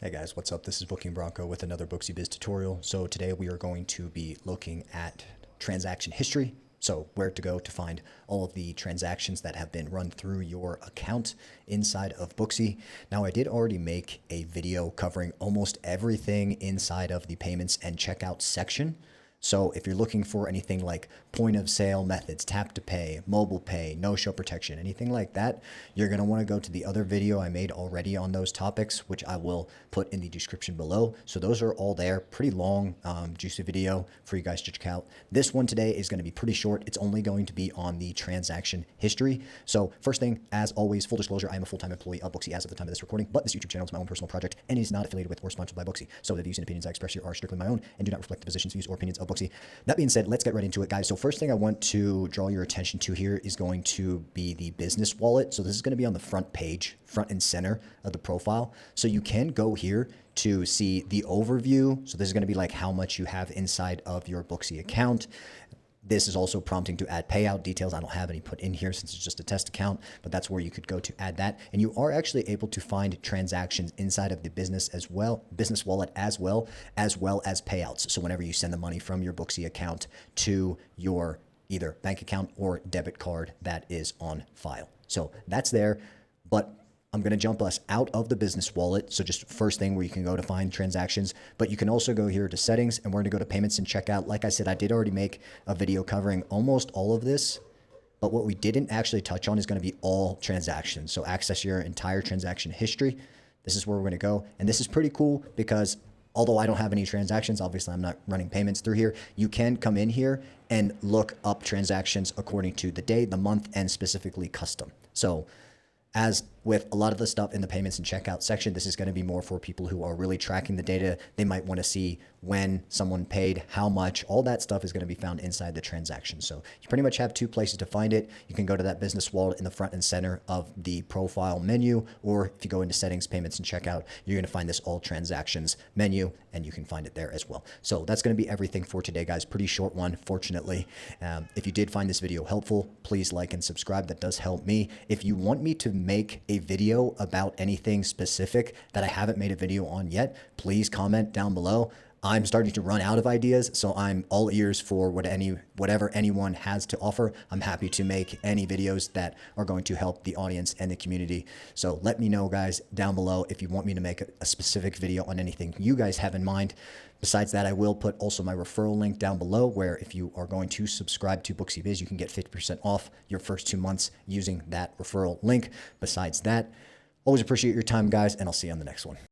Hey guys, what's up? This is Booking Bronco with another Booksy Biz tutorial. So today we are going to be looking at transaction history. So where to go to find all of the transactions that have been run through your account inside of Booksy. Now I did already make a video covering almost everything inside of the payments and checkout section. So if you're looking for anything like point of sale methods, tap to pay, mobile pay, no show protection, anything like that, you're going to want to go to the other video I made already on those topics, which I will put in the description below. So those are all there. Pretty long, juicy video for you guys to check out. This one today is going to be pretty short. It's only going to be on the transaction history. So first thing, as always, full disclosure, I am a full-time employee of Booksy as of the time of this recording, but this YouTube channel is my own personal project and is not affiliated with or sponsored by Booksy. So the views and opinions I express here are strictly my own and do not reflect the positions, views, or opinions of Booksy. That being said, let's get right into it, guys. So first thing I want to draw your attention to here is going to be the business wallet. So this is going to be on the front page, front and center of the profile. So you can go here to see the overview. So this is going to be like how much you have inside of your Booksy account. This is also prompting to add payout details. I don't have any put in here since it's just a test account, but that's where you could go to add that. And you are actually able to find transactions inside of the business as well, business wallet as well as payouts. So whenever you send the money from your Booksy account to your either bank account or debit card that is on file. So that's there, but I'm going to jump us out of the business wallet. So just first thing where you can go to find transactions, but you can also go here to settings and we're going to go to payments and checkout. Like I said, I did already make a video covering almost all of this, but what we didn't actually touch on is going to be all transactions. So access your entire transaction history. This is where we're going to go. And this is pretty cool because although I don't have any transactions, obviously I'm not running payments through here. You can come in here and look up transactions according to the day, the month, and specifically custom. So as with a lot of the stuff in the payments and checkout section, this is going to be more for people who are really tracking the data. They might want to see when someone paid, how much, all that stuff is going to be found inside the transaction. So you pretty much have two places to find it. You can go to that business wallet in the front and center of the profile menu, or if you go into settings, payments and checkout, you're going to find this all transactions menu and you can find it there as well. So that's going to be everything for today, guys. Pretty short one, fortunately. If you did find this video helpful, please like and subscribe. That does help me. If you want me to make a video about anything specific that I haven't made a video on yet, please comment down below. I'm starting to run out of ideas, so I'm all ears for whatever anyone has to offer. I'm happy to make any videos that are going to help the audience and the community. So let me know, guys, down below if you want me to make a specific video on anything you guys have in mind. Besides that, I will put also my referral link down below where if you are going to subscribe to Booksy Biz, you can get 50% off your first 2 months using that referral link. Besides that, always appreciate your time, guys, and I'll see you on the next one.